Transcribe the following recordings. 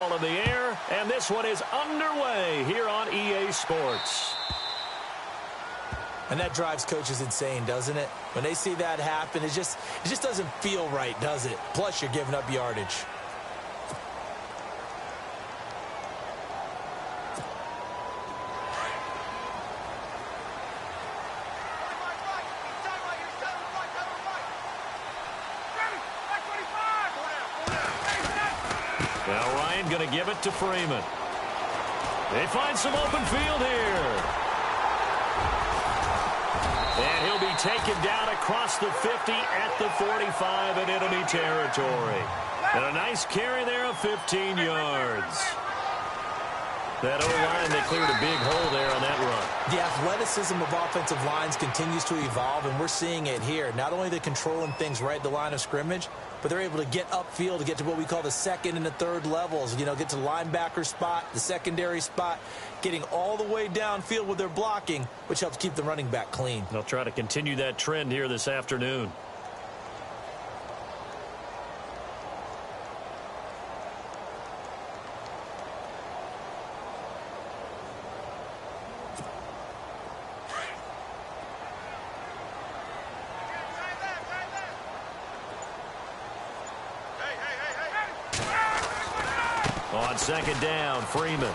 Ball in the air, and this one is underway here on EA Sports. And that drives coaches insane, doesn't it? When they see that happen, it just doesn't feel right, does it? Plus, you're giving up yardage. Now Ryan going to give it to Freeman. They find some open field here. And he'll be taken down across the 50 at the 45 in enemy territory. And a nice carry there of 15 yards. That O-line, they cleared a big hole there on that run. The athleticism of offensive lines continues to evolve, and we're seeing it here. Not only are they controlling things right at the line of scrimmage, but they're able to get upfield to get to what we call the second and the third levels. You know, get to the linebacker spot, the secondary spot, getting all the way downfield with their blocking, which helps keep the running back clean. They'll try to continue that trend here this afternoon. On second down, Freeman.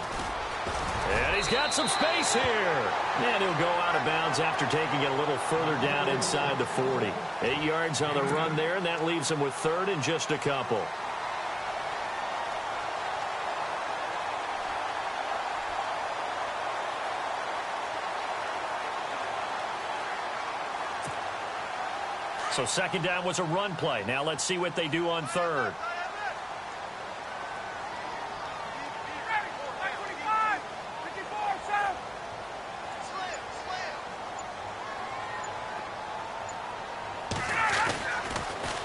And he's got some space here. And he'll go out of bounds after taking it a little further down inside the 40. 8 yards on the run there, and that leaves him with third and just a couple. So second down was a run play. Now let's see what they do on third.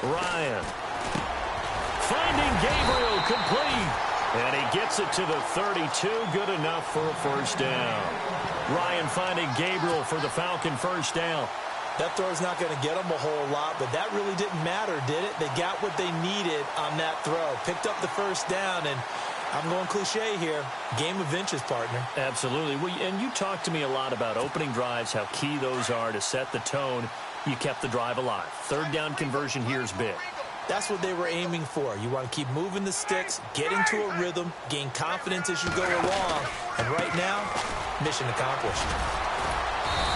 Ryan finding Gabriel complete, and he gets it to the 32. Good enough for a first down. Ryan finding Gabriel for the Falcon first down. That throw's not going to get them a whole lot, but that really didn't matter, did it? They got what they needed on that throw. Picked up the first down, and I'm going cliche here. Game of inches, partner. Absolutely. Well, and you talked to me a lot about opening drives, how key those are to set the tone. You kept the drive alive. Third down conversion here is big. That's what they were aiming for. You want to keep moving the sticks, get into a rhythm, gain confidence as you go along. And right now, mission accomplished.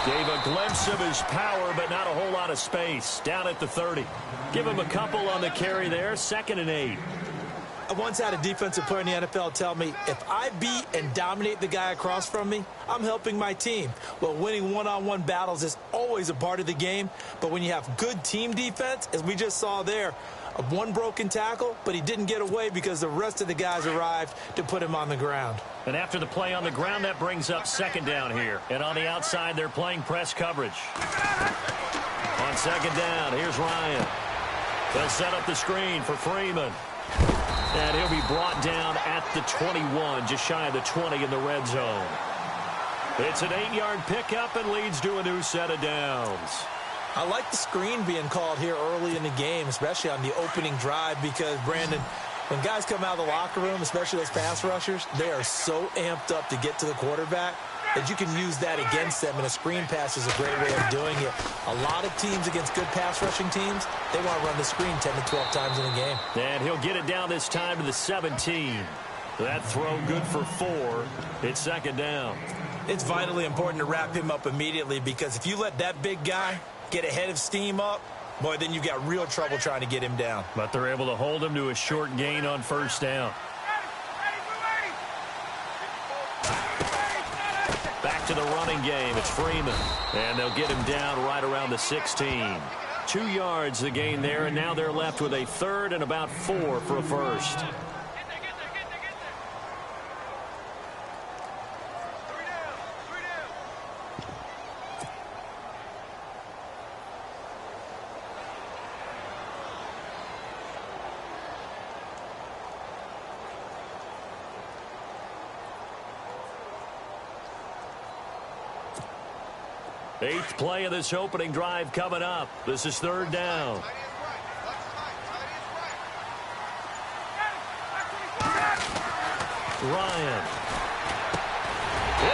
Gave a glimpse of his power, but not a whole lot of space. Down at the 30. Give him a couple on the carry there. 2nd and 8. I once had a defensive player in the NFL tell me, if I beat and dominate the guy across from me, I'm helping my team. Well, winning one-on-one battles is always a part of the game, but when you have good team defense, as we just saw there, one broken tackle, but he didn't get away because the rest of the guys arrived to put him on the ground. And after the play on the ground, that brings up second down here. And on the outside, they're playing press coverage. On second down, here's Ryan. They'll set up the screen for Freeman. And he'll be brought down at the 21, just shy of the 20 in the red zone. It's an 8-yard pickup and leads to a new set of downs. I like the screen being called here early in the game, especially on the opening drive, because, Brandon, when guys come out of the locker room, especially those pass rushers, they are so amped up to get to the quarterback that you can use that against them, and a screen pass is a great way of doing it. A lot of teams against good pass rushing teams, they want to run the screen 10 to 12 times in a game. And he'll get it down this time to the 17. That throw good for 4. It's second down. It's vitally important to wrap him up immediately, because if you let that big guy get ahead of steam up, boy, then you've got real trouble trying to get him down. But they're able to hold him to a short gain on first down. Back to the running game. It's Freeman. And they'll get him down right around the 16. 2 yards the gain there, and now they're left with a third and about 4 for a first. Eighth play of this opening drive coming up. This is third down. Ryan.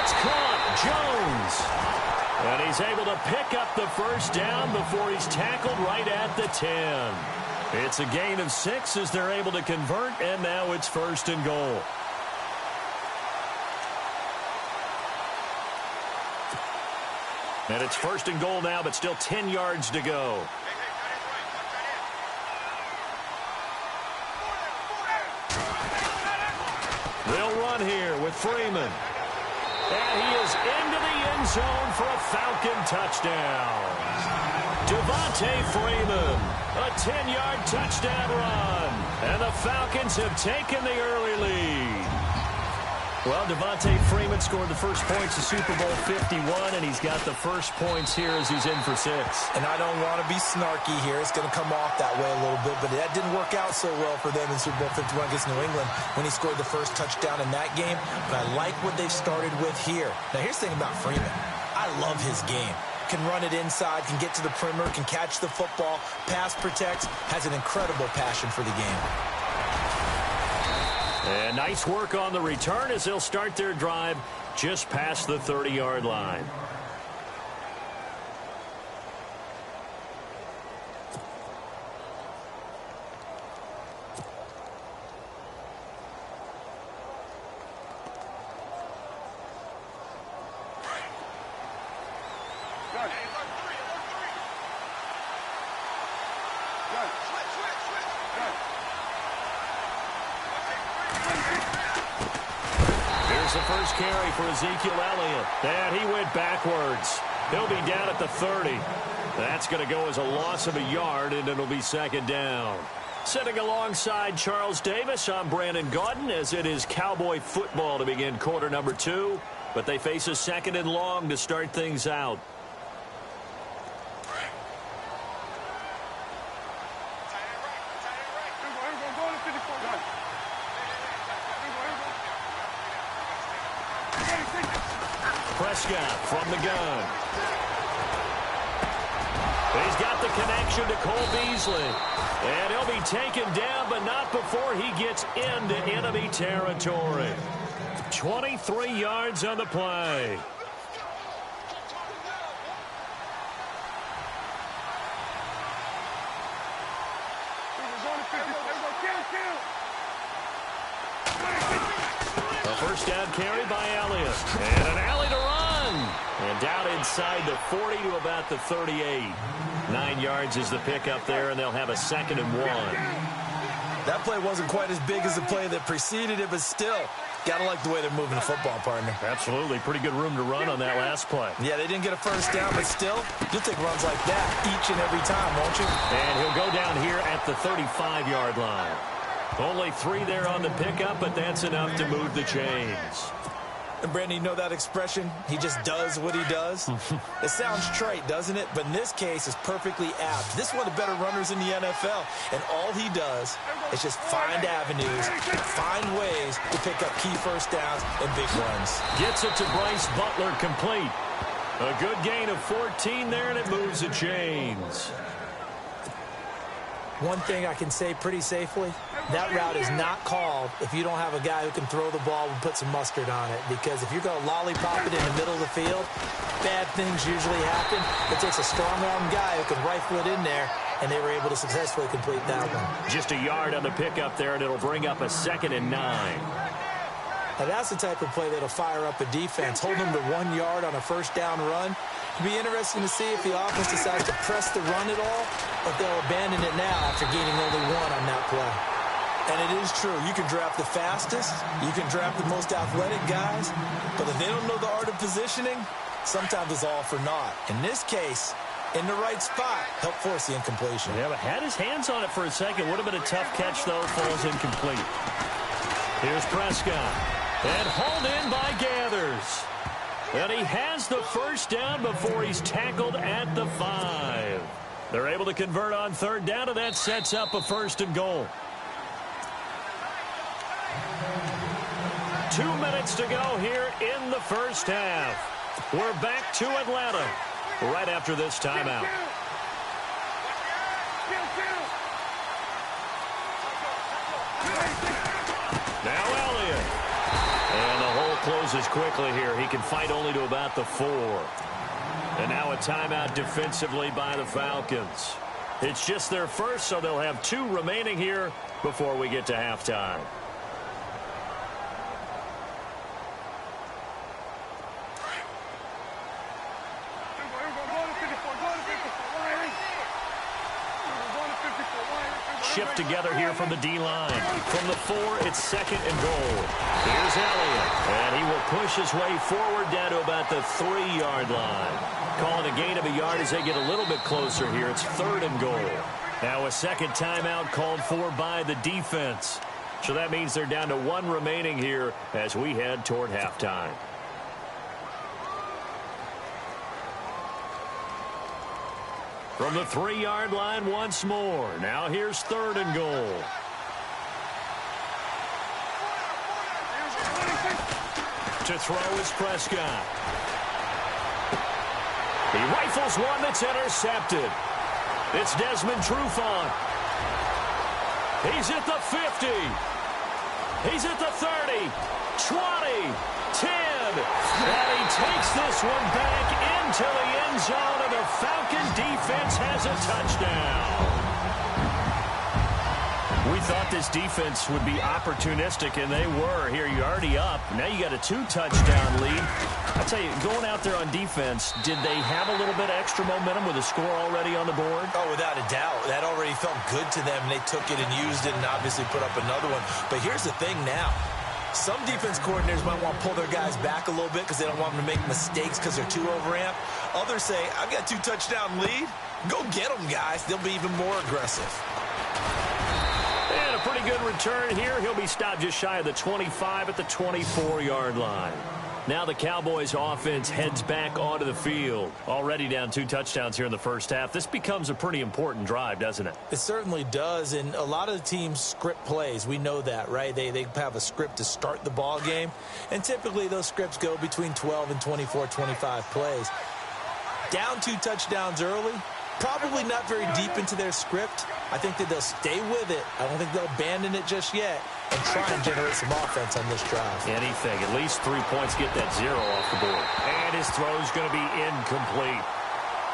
It's caught. Jones. And he's able to pick up the first down before he's tackled right at the 10. It's a gain of 6 as they're able to convert, and now it's 1st and goal. And it's 1st and goal now, but still 10 yards to go. They'll run here with Freeman. And he is into the end zone for a Falcon touchdown. Devontae Freeman, a 10-yard touchdown run. And the Falcons have taken the early lead. Well, Devontae Freeman scored the first points of Super Bowl 51, and he's got the first points here as he's in for 6. And I don't want to be snarky here. It's going to come off that way a little bit, but that didn't work out so well for them in Super Bowl 51 against New England when he scored the first touchdown in that game. But I like what they've started with here. Now, here's the thing about Freeman. I love his game. Can run it inside, can get to the perimeter, can catch the football, pass protects, has an incredible passion for the game. And nice work on the return as they'll start their drive just past the 30-yard line. The first carry for Ezekiel Elliott. And he went backwards. He'll be down at the 30. That's going to go as a loss of a yard, and it'll be 2nd down. Sitting alongside Charles Davis, I'm Brandon Gaudin, as it is Cowboy football to begin quarter number 2. But they face a 2nd and long to start things out. Prescott from the gun. He's got the connection to Cole Beasley. And he'll be taken down, but not before he gets into enemy territory. 23 yards on the play. A first down carry by Elliott. And an alley to run. And down inside the 40 to about the 38. 9 yards is the pickup there, and they'll have a 2nd and 1. That play wasn't quite as big as the play that preceded it, but still, got to like the way they're moving the football, partner. Absolutely. Pretty good room to run on that last play. Yeah, they didn't get a first down, but still, you'll take runs like that each and every time, won't you? And he'll go down here at the 35-yard line. Only 3 there on the pickup, but that's enough to move the chains. And, Brandon, you know that expression? He just does what he does? It sounds trite, doesn't it? But in this case, it's perfectly apt. This is one of the better runners in the NFL. And all he does is just find avenues, find ways to pick up key first downs and big runs. Gets it to Bryce Butler complete. A good gain of 14 there, and it moves the chains. One thing I can say pretty safely, that route is not called if you don't have a guy who can throw the ball and put some mustard on it. Because if you're going to lollipop it in the middle of the field, bad things usually happen. It takes a strong-arm guy who can rifle it in there, and they were able to successfully complete that one. Just a yard on the pickup there, and it'll bring up a 2nd and 9. Now, that's the type of play that'll fire up a defense. Hold them to 1 yard on a first down run. It'll be interesting to see if the offense decides to press the run at all, or if they'll abandon it now after gaining only 1 on that play. And it is true. You can draft the fastest. You can draft the most athletic guys. But if they don't know the art of positioning, sometimes it's all for naught. In this case, in the right spot, help force the incompletion. Yeah, but had his hands on it for a second. Would have been a tough catch, though. Falls incomplete. Here's Prescott. And hauled in by Gathers. And he has the first down before he's tackled at the 5. They're able to convert on 3rd down, and that sets up a 1st and goal. 2 minutes to go here in the first half. We're back to Atlanta right after this timeout. Now Elliott. closes quickly here. He can fight only to about the 4. And now a timeout defensively by the Falcons. It's just their first, so they'll have 2 remaining here before we get to halftime. Shift together here from the D-line. From the 4, it's 2nd and goal. Here's Elliott, and he will push his way forward down to about the 3-yard line. Calling a gain of a yard as they get a little bit closer here. It's 3rd and goal. Now a second timeout called for by the defense. So that means they're down to 1 remaining here as we head toward halftime. From the 3-yard line once more. Now here's 3rd and goal. To throw is Prescott. He rifles one that's intercepted. It's Desmond Trufant. He's at the 50. He's at the 30, 20, 10. And he takes this one back into the end zone, and the Falcon defense has a touchdown. We thought this defense would be opportunistic, and they were. Here, you're already up. Now you got a 2-touchdown lead. I tell you, going out there on defense, did they have a little bit of extra momentum with a score already on the board? Oh, without a doubt. That already felt good to them, and they took it and used it and obviously put up another one. But here's the thing now. Some defense coordinators might want to pull their guys back a little bit because they don't want them to make mistakes because they're too overamped. Others say, I've got a 2-touchdown lead. Go get them, guys. They'll be even more aggressive. And a pretty good return here. He'll be stopped just shy of the 25 at the 24-yard line. Now the Cowboys offense heads back onto the field. Already down 2 touchdowns here in the first half. This becomes a pretty important drive, doesn't it? It certainly does, and a lot of the teams script plays. We know that, right? They have a script to start the ball game, and typically those scripts go between 12 and 24, 25 plays. Down 2 touchdowns early, probably not very deep into their script. I think that they'll stay with it. I don't think they'll abandon it just yet and try and generate some offense on this drive. Anything. At least 3 points, get that 0 off the board. And his throw is going to be incomplete.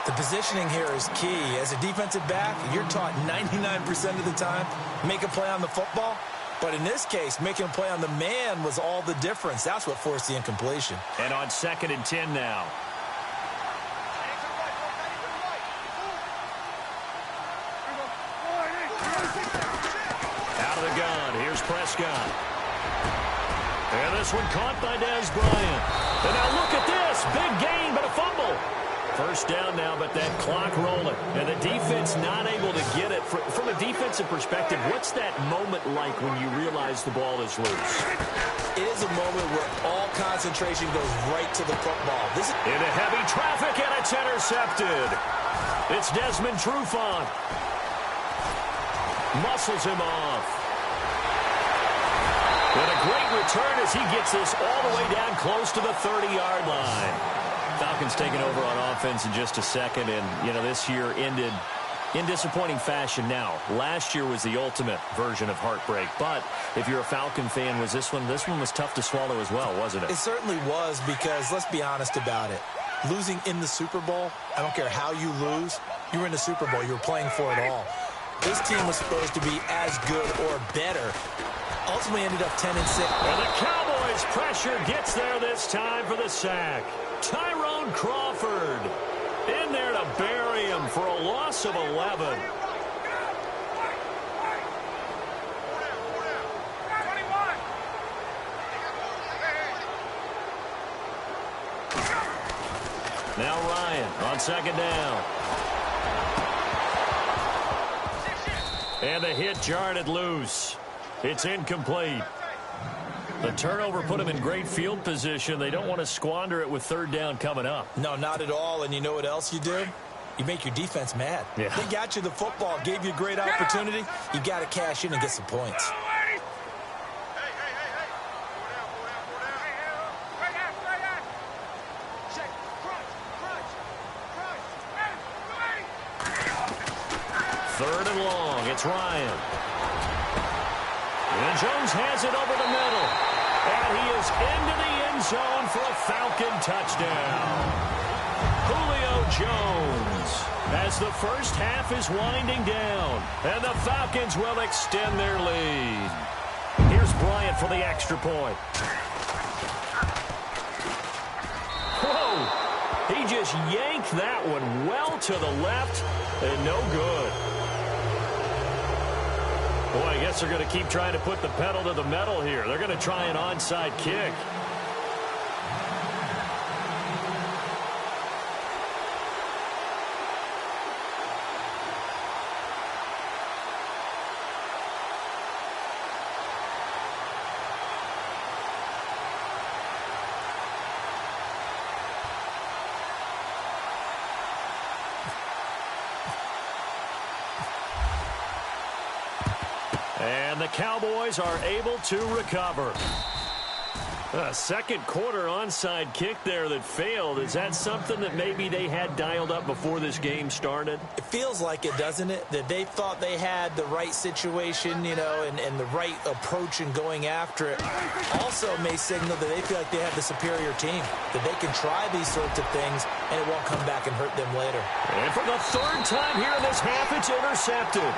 The positioning here is key. As a defensive back, you're taught 99% of the time, make a play on the football. But in this case, making a play on the man was all the difference. That's what forced the incompletion. And on 2nd and 10 now. Out of the gun, here's Prescott. And this one caught by Dez Bryant. And now look at this. Big gain, but a fumble. First down now, but that clock rolling. And the defense not able to get it. From a defensive perspective, what's that moment like when you realize the ball is loose? It is a moment where all concentration goes right to the football. Into heavy traffic, and it's intercepted. It's Desmond Trufant. Muscles him off. And a great return as he gets this all the way down close to the 30-yard line. Falcons taking over on offense in just a second, and, you know, this year ended in disappointing fashion. Now, last year was the ultimate version of heartbreak, but if you're a Falcon fan, this one was tough to swallow as well, wasn't it? It certainly was, because let's be honest about it. Losing in the Super Bowl, I don't care how you lose, you were in the Super Bowl, you were playing for it all. This team was supposed to be as good or better. Ultimately ended up 10-6. And the Cowboys' pressure gets there this time for the sack. Tyrone Crawford in there to bury him for a loss of 11. Now Ryan on 2nd down. And the hit jarred it loose. It's incomplete. The turnover put them in great field position. They don't want to squander it with 3rd down coming up. No, not at all. And you know what else you do? You make your defense mad. Yeah. They got you the football, gave you a great opportunity. You got to cash in and get some points. Third and long. It's Ryan. And Jones has it over the middle. And he is into the end end zone for a Falcon touchdown. Julio Jones, as the first half is winding down, and the Falcons will extend their lead. Here's Bryant for the extra point. Whoa! He just yanked that one well to the left, and no good. Boy, I guess they're going to keep trying to put the pedal to the metal here. They're going to try an onside kick. And the Cowboys are able to recover. A second quarter onside kick there that failed. Is that something that maybe they had dialed up before this game started? It feels like it, doesn't it? That they thought they had the right situation, you know, and the right approach in going after it. Also may signal that they feel like they have the superior team, that they can try these sorts of things and it won't come back and hurt them later. And for the third time here in this half, it's intercepted.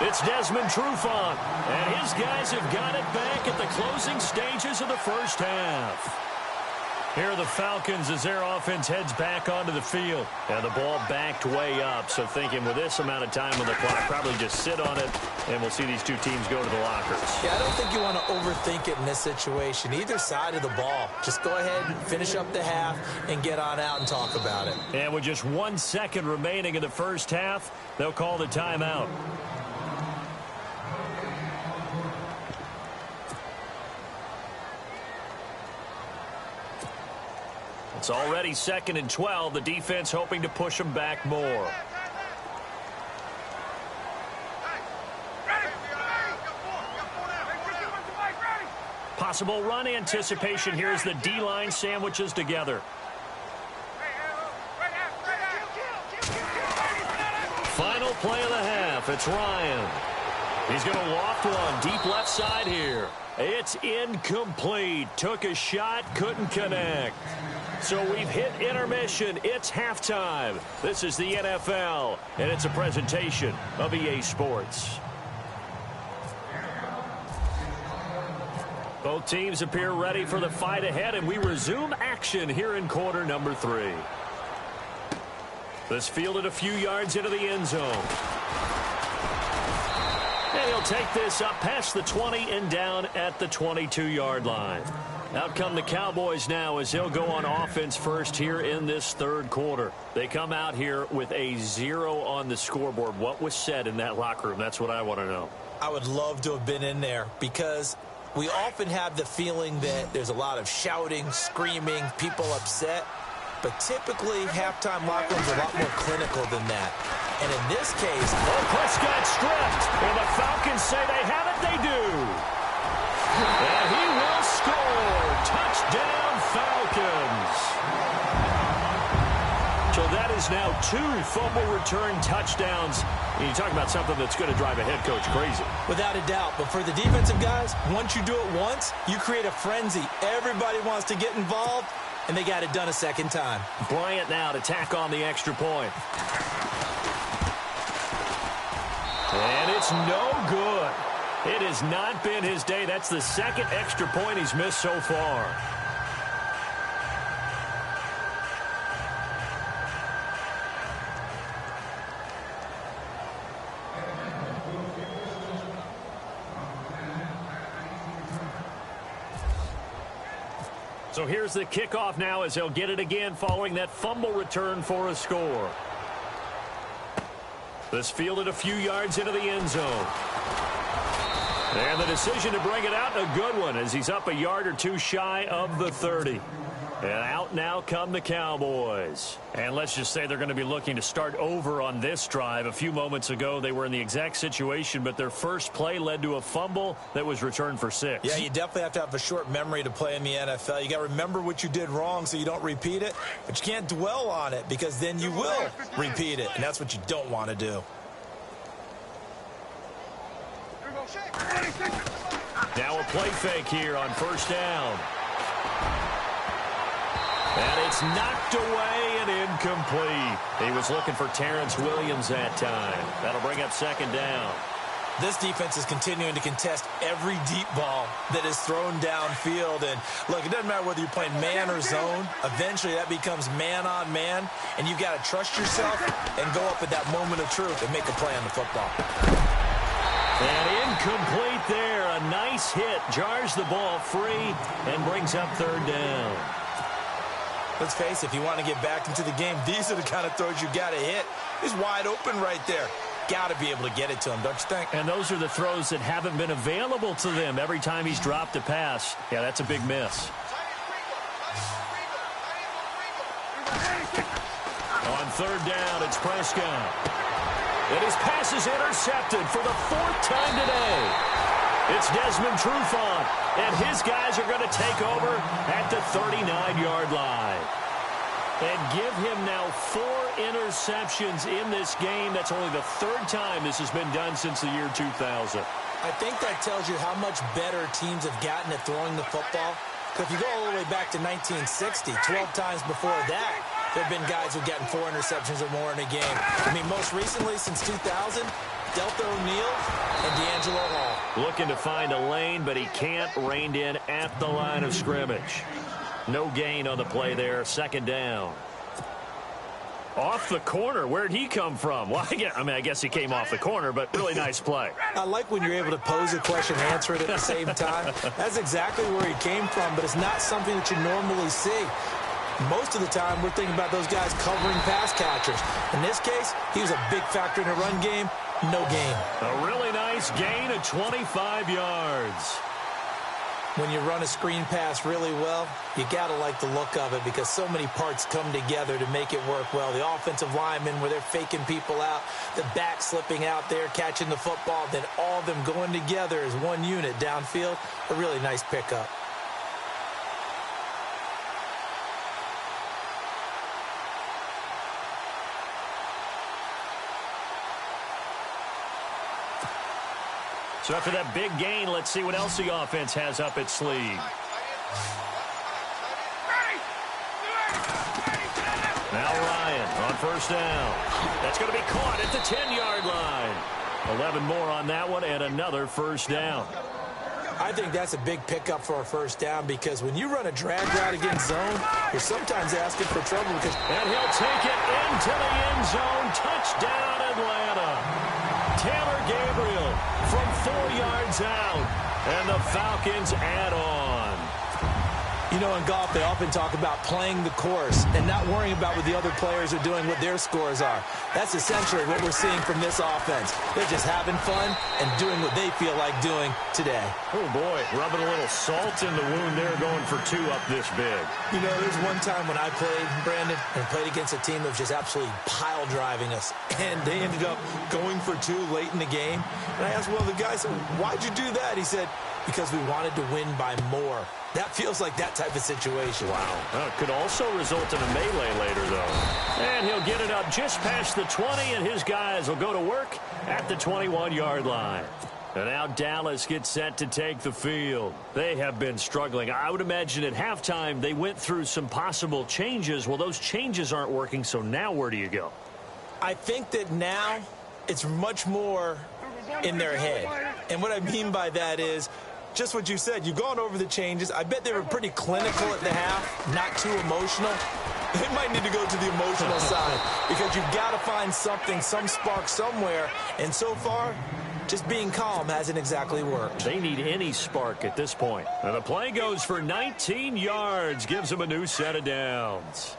It's Desmond Trufant, and his guys have got it back at the closing stages of the first half. Here are the Falcons as their offense heads back onto the field. And the ball backed way up, so thinking with this amount of time on the clock, probably just sit on it, and we'll see these two teams go to the lockers. Yeah, I don't think you want to overthink it in this situation. Either side of the ball. Just go ahead and finish up the half and get on out and talk about it. And with just 1 second remaining in the first half, they'll call the timeout. It's already 2nd and 12. The defense hoping to push them back more. Possible run anticipation here as the D-line sandwiches together. Final play of the half. It's Ryan. He's going to loft one deep left side here. It's incomplete. Took a shot, couldn't connect. So we've hit intermission. It's halftime. This is the NFL, and it's a presentation of EA Sports. Both teams appear ready for the fight ahead, and we resume action here in quarter number 3. This fielded a few yards into the end zone. And he'll take this up past the 20 and down at the 22-yard line. Out come the Cowboys now as they'll go on offense first here in this third quarter. They come out here with a 0 on the scoreboard. What was said in that locker room? That's what I want to know. I would love to have been in there because we often have the feeling that there's a lot of shouting, screaming, people upset. But typically, halftime locker rooms are a lot more clinical than that. And in this case, Prescott stripped. And the Falcons say they have it. They do. And he will score. Touchdown, Falcons. So that is now 2 fumble return touchdowns. And you talk about something that's going to drive a head coach crazy. Without a doubt. But for the defensive guys, once you do it once, you create a frenzy. Everybody wants to get involved, and they got it done a second time. Bryant now to tack on the extra point. And it's no good. It has not been his day. That's the second extra point he's missed so far. So here's the kickoff now as they'll get it again following that fumble return for a score. This fielded a few yards into the end zone. And the decision to bring it out, a good one, as he's up a yard or two shy of the 30. And out now come the Cowboys. And let's just say they're going to be looking to start over on this drive. A few moments ago, they were in the exact situation, but their first play led to a fumble that was returned for 6. Yeah, you definitely have to have a short memory to play in the NFL. You got to remember what you did wrong so you don't repeat it, but you can't dwell on it because then you will repeat it, and that's what you don't want to do. Now a play fake here on first down. And it's knocked away and incomplete. He was looking for Terrence Williams that time. That'll bring up second down. This defense is continuing to contest every deep ball that is thrown downfield. And, look, it doesn't matter whether you're playing man or zone. Eventually, that becomes man on man. And you've got to trust yourself and go up at that moment of truth and make a play on the football. And incomplete there. A nice hit. Jars the ball free and brings up third down. Let's face it, if you want to get back into the game, these are the kind of throws you got to hit. He's wide open right there. Got to be able to get it to him, don't you think? And those are the throws that haven't been available to them every time he's dropped a pass. Yeah, that's a big miss. On third down, it's Prescott. And his pass is intercepted for the fourth time today. It's Desmond Trufant, and his guys are going to take over at the 39-yard line. And give him now 4 interceptions in this game. That's only the third time this has been done since the year 2000. I think that tells you how much better teams have gotten at throwing the football. Because if you go all the way back to 1960, 12 times before that, there have been guys who've gotten 4 interceptions or more in a game. I mean, most recently, since 2000, Delta O'Neal and D'Angelo Hall. Looking to find a lane, but he can't. Reined in at the line of scrimmage. No gain on the play there. Second down. Off the corner. Where'd he come from? Well, I guess he came off the corner, but really nice play. I like when you're able to pose a question and answer it at the same time. That's exactly where he came from, but it's not something that you normally see. Most of the time, we're thinking about those guys covering pass catchers. In this case, he was a big factor in the run game. No gain. A really nice gain of 25 yards. When you run a screen pass really well, you got to like the look of it because so many parts come together to make it work well. The offensive linemen, where they're faking people out, the back slipping out there, catching the football, then all of them going together as one unit downfield. A really nice pickup. So after that big gain, let's see what else the offense has up its sleeve. Now Ryan on first down. That's going to be caught at the 10-yard line. 11 more on that one and another first down. I think that's a big pickup for a first down because when you run a drag route against zone, you're sometimes asking for trouble. And he'll take it into the end zone. Touchdown, Atlanta. Taylor Gabriel from 4 yards out, and the Falcons add on. You know, in golf, they often talk about playing the course and not worrying about what the other players are doing, what their scores are. That's essentially what we're seeing from this offense. They're just having fun and doing what they feel like doing today. Oh, boy, rubbing a little salt in the wound there, going for 2 up this big. You know, there's one time when I played, Brandon, and played against a team that was just absolutely pile driving us, and they ended up going for 2 late in the game. And I asked, well, the guy said, why'd you do that? He said, because we wanted to win by more. That feels like that type of situation. Wow. Well, it could also result in a melee later, though. And he'll get it up just past the 20, and his guys will go to work at the 21-yard line. And now Dallas gets set to take the field. They have been struggling. I would imagine at halftime they went through some possible changes. Well, those changes aren't working, so now where do you go? I think that now it's much more in their head. And what I mean by that is just what you said. You've gone over the changes. I bet they were pretty clinical at the half, not too emotional. They might need to go to the emotional side because you've got to find something, some spark somewhere. And so far, just being calm hasn't exactly worked. They need any spark at this point. And the play goes for 19 yards, gives them a new set of downs.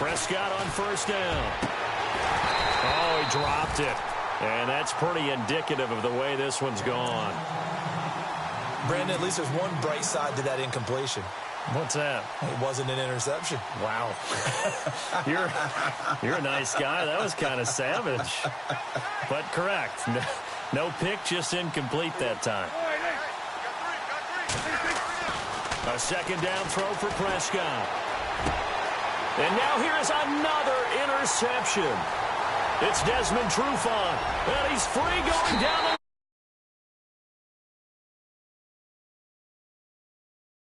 Prescott on first down. Oh, he dropped it. And that's pretty indicative of the way this one's gone. Brandon, at least there's one bright side to that incompletion. What's that? It wasn't an interception. Wow. You're a nice guy. That was kind of savage. But correct. No pick, just incomplete that time. A second down throw for Prescott. And now here is another interception. It's Desmond Trufant. And he's free going down the